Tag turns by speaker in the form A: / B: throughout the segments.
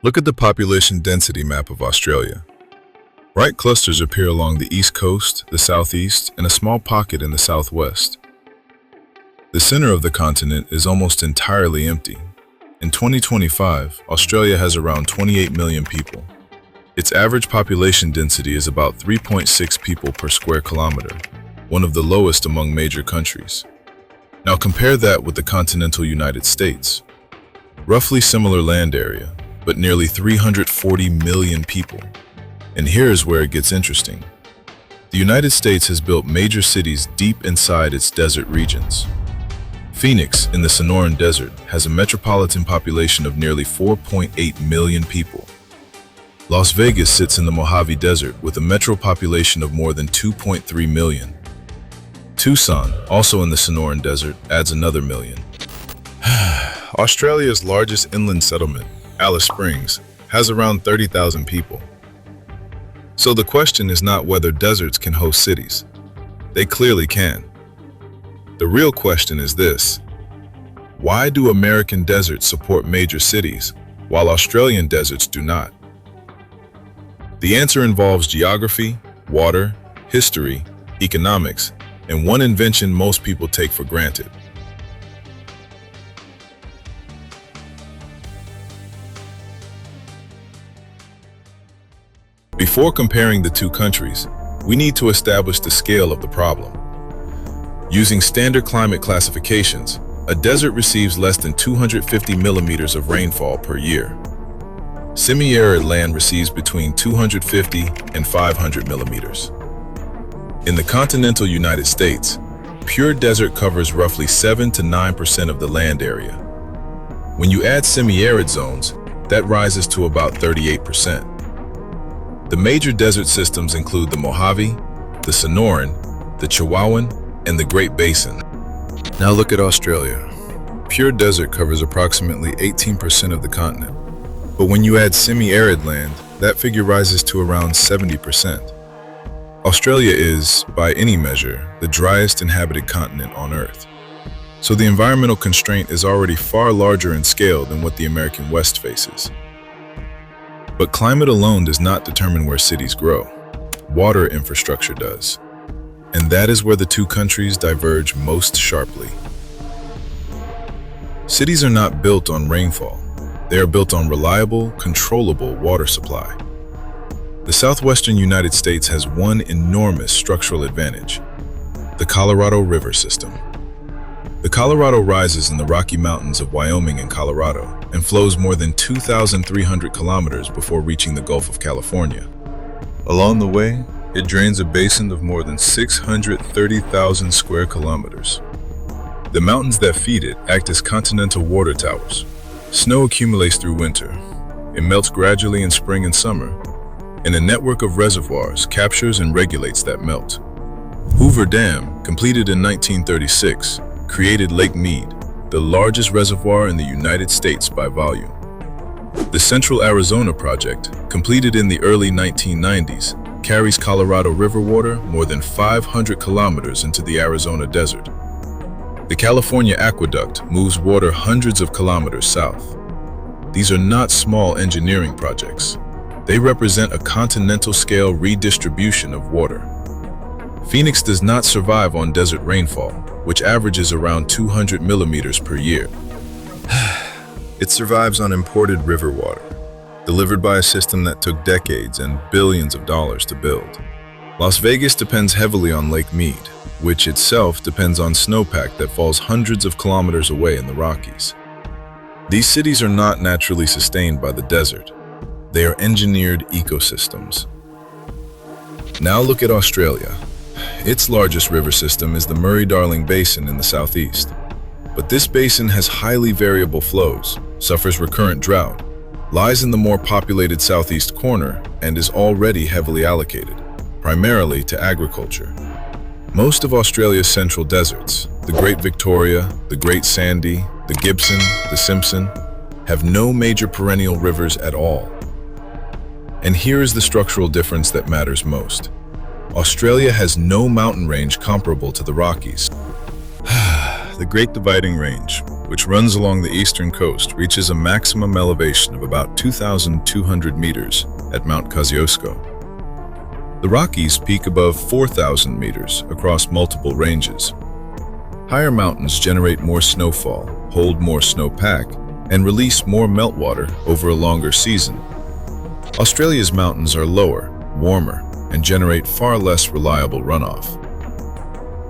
A: Look at the population density map of Australia. Bright clusters appear along the east coast, the southeast, and a small pocket in the southwest. The center of the continent is almost entirely empty. In 2025, Australia has around 28 million people. Its average population density is about 3.6 people per square kilometer, one of the lowest among major countries. Now compare that with the continental United States. Roughly similar land area, but nearly 340 million people. And here's where it gets interesting. The United States has built major cities deep inside its desert regions. Phoenix, in the Sonoran Desert, has a metropolitan population of nearly 4.8 million people. Las Vegas sits in the Mojave Desert with a metro population of more than 2.3 million. Tucson, also in the Sonoran Desert, adds another million. Australia's largest inland settlement, Alice Springs, has around 30,000 people. So the question is not whether deserts can host cities. They clearly can. The real question is this: why do American deserts support major cities, while Australian deserts do not? The answer involves geography, water, history, economics, and one invention most people take for granted. Before comparing the two countries, we need to establish the scale of the problem. Using standard climate classifications, a desert receives less than 250 millimeters of rainfall per year. Semi-arid land receives between 250 and 500 millimeters. In the continental United States, pure desert covers roughly 7 to 9% of the land area. When you add semi-arid zones, that rises to about 38%. The major desert systems include the Mojave, the Sonoran, the Chihuahuan, and the Great Basin. Now look at Australia. Pure desert covers approximately 18% of the continent. But when you add semi-arid land, that figure rises to around 70%. Australia is, by any measure, the driest inhabited continent on Earth. So the environmental constraint is already far larger in scale than what the American West faces. But climate alone does not determine where cities grow. Water infrastructure does. And that is where the two countries diverge most sharply. Cities are not built on rainfall. They are built on reliable, controllable water supply. The southwestern United States has one enormous structural advantage: the Colorado River system. The Colorado rises in the Rocky Mountains of Wyoming and Colorado and flows more than 2,300 kilometers before reaching the Gulf of California. Along the way, it drains a basin of more than 630,000 square kilometers. The mountains that feed it act as continental water towers. Snow accumulates through winter. It melts gradually in spring and summer, and a network of reservoirs captures and regulates that melt. Hoover Dam, completed in 1936, created Lake Mead, the largest reservoir in the United States by volume. The Central Arizona Project, completed in the early 1990s, carries Colorado River water more than 500 kilometers into the Arizona desert. The California Aqueduct moves water hundreds of kilometers south. These are not small engineering projects. They represent a continental-scale redistribution of water. Phoenix does not survive on desert rainfall, which averages around 200 millimeters per year. It survives on imported river water, delivered by a system that took decades and billions of dollars to build. Las Vegas depends heavily on Lake Mead, which itself depends on snowpack that falls hundreds of kilometers away in the Rockies. These cities are not naturally sustained by the desert. They are engineered ecosystems. Now look at Australia. Its largest river system is the Murray-Darling Basin in the southeast. But this basin has highly variable flows, suffers recurrent drought, lies in the more populated southeast corner, and is already heavily allocated, primarily to agriculture. Most of Australia's central deserts, the Great Victoria, the Great Sandy, the Gibson, the Simpson, have no major perennial rivers at all. And here is the structural difference that matters most. Australia has no mountain range comparable to the Rockies. The Great Dividing Range, which runs along the eastern coast, reaches a maximum elevation of about 2,200 meters at Mount Kosciuszko. The Rockies peak above 4,000 meters across multiple ranges. Higher mountains generate more snowfall, hold more snowpack, and release more meltwater over a longer season. Australia's mountains are lower, warmer, and generate far less reliable runoff.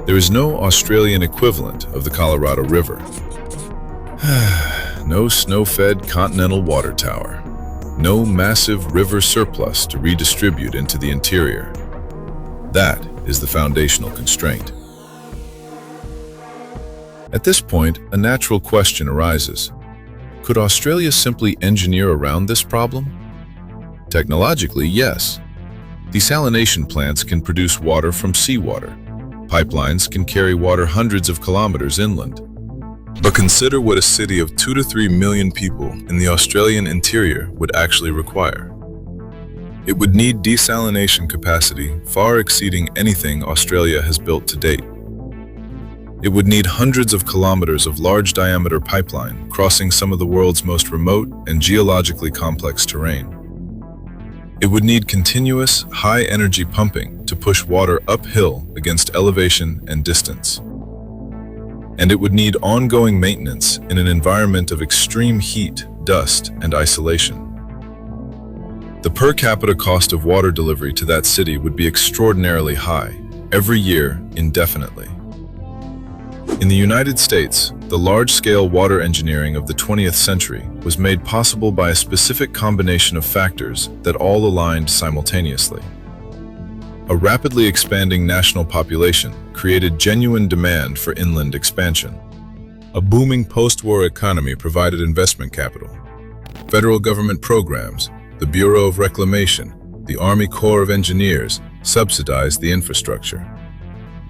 A: There is no Australian equivalent of the Colorado River. No snow-fed continental water tower. No massive river surplus to redistribute into the interior. That is the foundational constraint. At this point, a natural question arises. Could Australia simply engineer around this problem? Technologically, yes. Desalination plants can produce water from seawater. Pipelines can carry water hundreds of kilometers inland. But consider what a city of 2 to 3 million people in the Australian interior would actually require. It would need desalination capacity far exceeding anything Australia has built to date. It would need hundreds of kilometers of large-diameter pipeline crossing some of the world's most remote and geologically complex terrain. It would need continuous, high-energy pumping to push water uphill against elevation and distance. And it would need ongoing maintenance in an environment of extreme heat, dust, and isolation. The per capita cost of water delivery to that city would be extraordinarily high, every year, indefinitely. In the United States, the large-scale water engineering of the 20th century was made possible by a specific combination of factors that all aligned simultaneously. A rapidly expanding national population created genuine demand for inland expansion. A booming post-war economy provided investment capital. Federal government programs, the Bureau of Reclamation, the Army Corps of Engineers subsidized the infrastructure.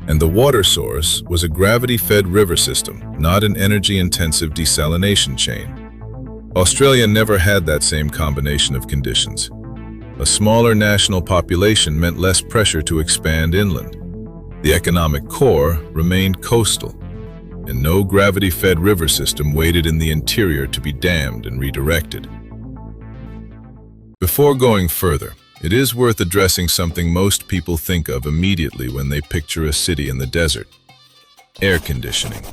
A: And the water source was a gravity-fed river system, not an energy-intensive desalination chain. Australia never had that same combination of conditions. A smaller national population meant less pressure to expand inland. The economic core remained coastal, and no gravity-fed river system waited in the interior to be dammed and redirected. Before going further, it is worth addressing something most people think of immediately when they picture a city in the desert: air conditioning.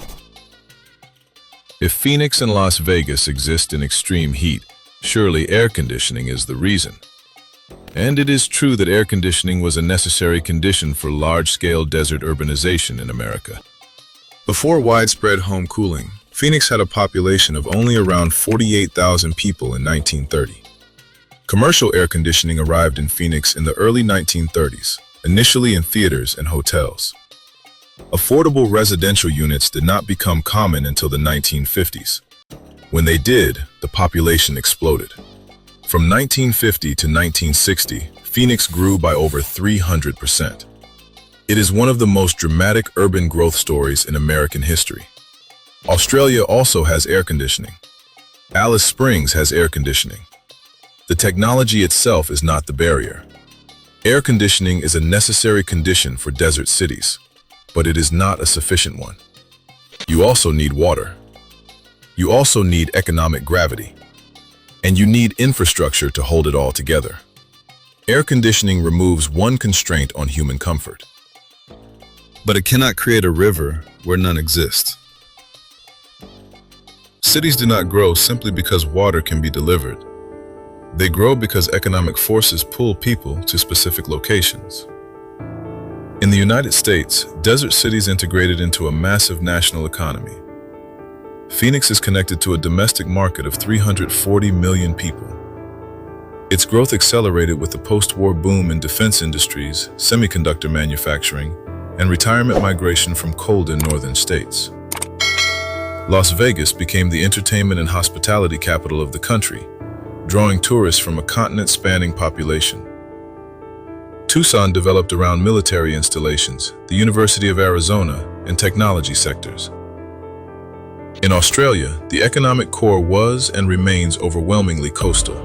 A: If Phoenix and Las Vegas exist in extreme heat, surely air conditioning is the reason. And it is true that air conditioning was a necessary condition for large-scale desert urbanization in America. Before widespread home cooling, Phoenix had a population of only around 48,000 people in 1930. Commercial air conditioning arrived in Phoenix in the early 1930s, initially in theaters and hotels. Affordable residential units did not become common until the 1950s. When they did, the population exploded. From 1950 to 1960, Phoenix grew by over 300%. It is one of the most dramatic urban growth stories in American history. Australia also has air conditioning. Alice Springs has air conditioning. The technology itself is not the barrier. Air conditioning is a necessary condition for desert cities, but it is not a sufficient one. You also need water. You also need economic gravity. And you need infrastructure to hold it all together. Air conditioning removes one constraint on human comfort. But it cannot create a river where none exists. Cities do not grow simply because water can be delivered. They grow because economic forces pull people to specific locations. In the United States, desert cities integrated into a massive national economy. Phoenix is connected to a domestic market of 340 million people. Its growth accelerated with the post-war boom in defense industries, semiconductor manufacturing, and retirement migration from cold and northern states. Las Vegas became the entertainment and hospitality capital of the country, drawing tourists from a continent-spanning population. Tucson developed around military installations, the University of Arizona, and technology sectors. In Australia, the economic core was and remains overwhelmingly coastal.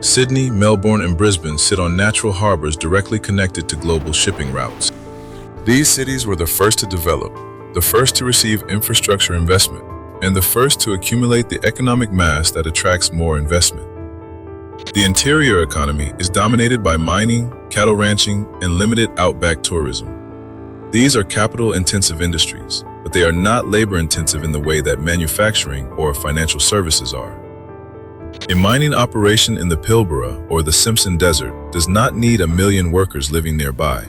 A: Sydney, Melbourne, and Brisbane sit on natural harbors directly connected to global shipping routes. These cities were the first to develop, the first to receive infrastructure investment, and the first to accumulate the economic mass that attracts more investment. The interior economy is dominated by mining, cattle ranching, and limited outback tourism. These are capital-intensive industries, but they are not labor-intensive in the way that manufacturing or financial services are. A mining operation in the Pilbara or the Simpson Desert does not need 1 million workers living nearby.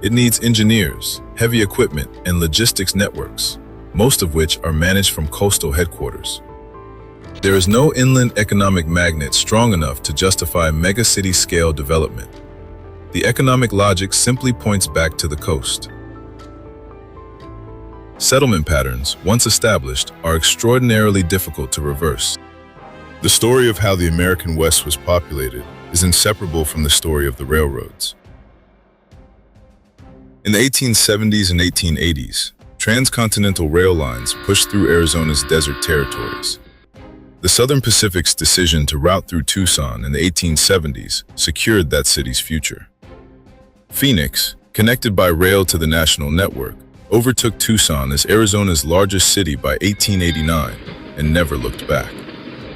A: It needs engineers, heavy equipment, and logistics networks, most of which are managed from coastal headquarters. There is no inland economic magnet strong enough to justify megacity-scale development. The economic logic simply points back to the coast. Settlement patterns, once established, are extraordinarily difficult to reverse. The story of how the American West was populated is inseparable from the story of the railroads. In the 1870s and 1880s, transcontinental rail lines pushed through Arizona's desert territories. The Southern Pacific's decision to route through Tucson in the 1870s secured that city's future. Phoenix, connected by rail to the national network, overtook Tucson as Arizona's largest city by 1889 and never looked back.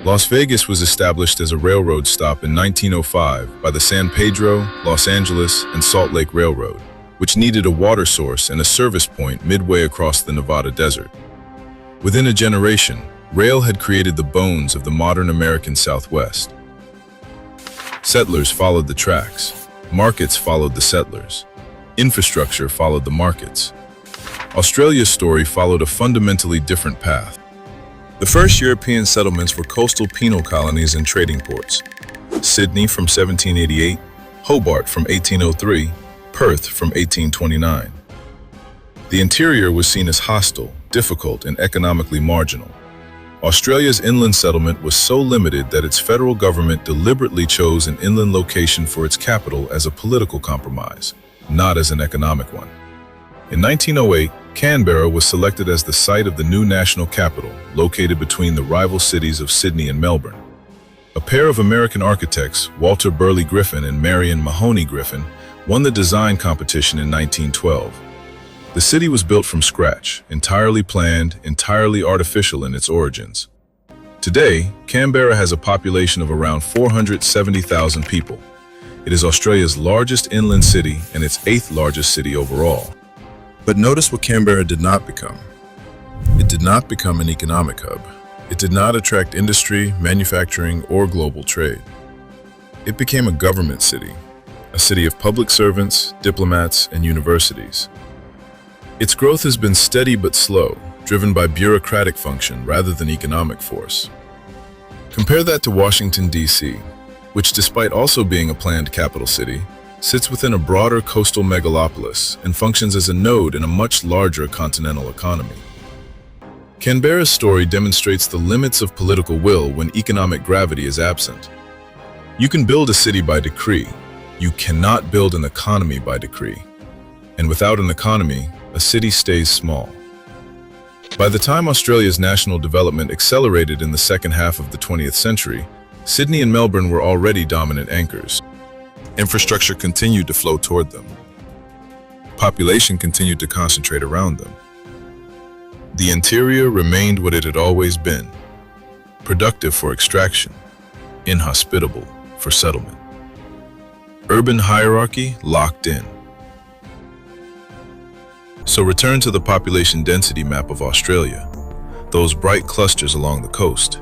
A: Las Vegas was established as a railroad stop in 1905 by the San Pedro, Los Angeles, and Salt Lake Railroad, which needed a water source and a service point midway across the Nevada desert. Within a generation, rail had created the bones of the modern American Southwest. Settlers followed the tracks. Markets followed the settlers. Infrastructure followed the markets. Australia's story followed a fundamentally different path. The first European settlements were coastal penal colonies and trading ports. Sydney from 1788, Hobart from 1803, Perth from 1829. The interior was seen as hostile, difficult, and economically marginal. Australia's inland settlement was so limited that its federal government deliberately chose an inland location for its capital as a political compromise, not as an economic one. In 1908, Canberra was selected as the site of the new national capital, located between the rival cities of Sydney and Melbourne. A pair of American architects, Walter Burley Griffin and Marion Mahoney Griffin, won the design competition in 1912. The city was built from scratch, entirely planned, entirely artificial in its origins. Today, Canberra has a population of around 470,000 people. It is Australia's largest inland city and its 8th largest city overall. But notice what Canberra did not become. It did not become an economic hub. It did not attract industry, manufacturing, or global trade. It became a government city, a city of public servants, diplomats, and universities. Its growth has been steady but slow, driven by bureaucratic function rather than economic force. Compare that to Washington, D.C., which, despite also being a planned capital city, sits within a broader coastal megalopolis and functions as a node in a much larger continental economy. Canberra's story demonstrates the limits of political will when economic gravity is absent. You can build a city by decree. You cannot build an economy by decree. And without an economy, a city stays small. By the time Australia's national development accelerated in the second half of the 20th century, Sydney and Melbourne were already dominant anchors. Infrastructure continued to flow toward them. Population continued to concentrate around them. The interior remained what it had always been: productive for extraction, inhospitable for settlement. Urban hierarchy locked in. So return to the population density map of Australia, those bright clusters along the coast,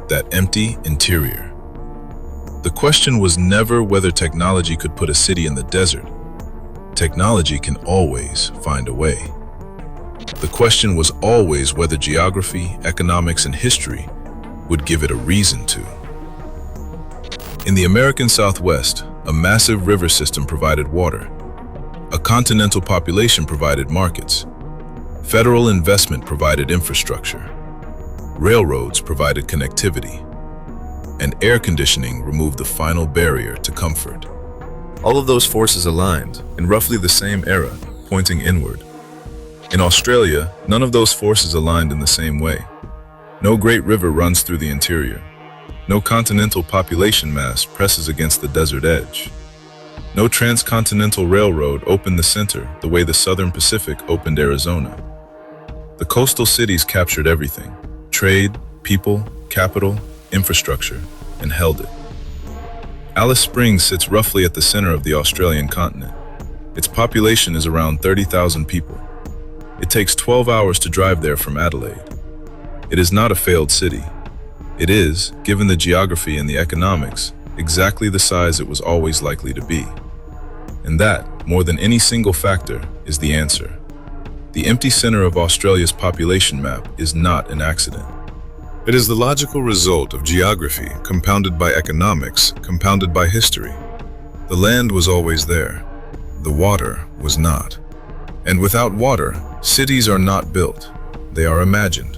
A: that empty interior. The question was never whether technology could put a city in the desert. Technology can always find a way. The question was always whether geography, economics, and history would give it a reason to. In the American Southwest, a massive river system provided water. A continental population provided markets. Federal investment provided infrastructure. Railroads provided connectivity. And air conditioning removed the final barrier to comfort. All of those forces aligned in roughly the same era, pointing inward. In Australia, none of those forces aligned in the same way. No great river runs through the interior. No continental population mass presses against the desert edge. No transcontinental railroad opened the center the way the Southern Pacific opened Arizona. The coastal cities captured everything: trade, people, capital, infrastructure, and held it. Alice Springs sits roughly at the center of the Australian continent. Its population is around 30,000 people. It takes 12 hours to drive there from Adelaide. It is not a failed city. It is, given the geography and the economics, exactly the size it was always likely to be. And that, more than any single factor, is the answer. The empty center of Australia's population map is not an accident. It is the logical result of geography, compounded by economics, compounded by history. The land was always there. The water was not. And without water, cities are not built. They are imagined.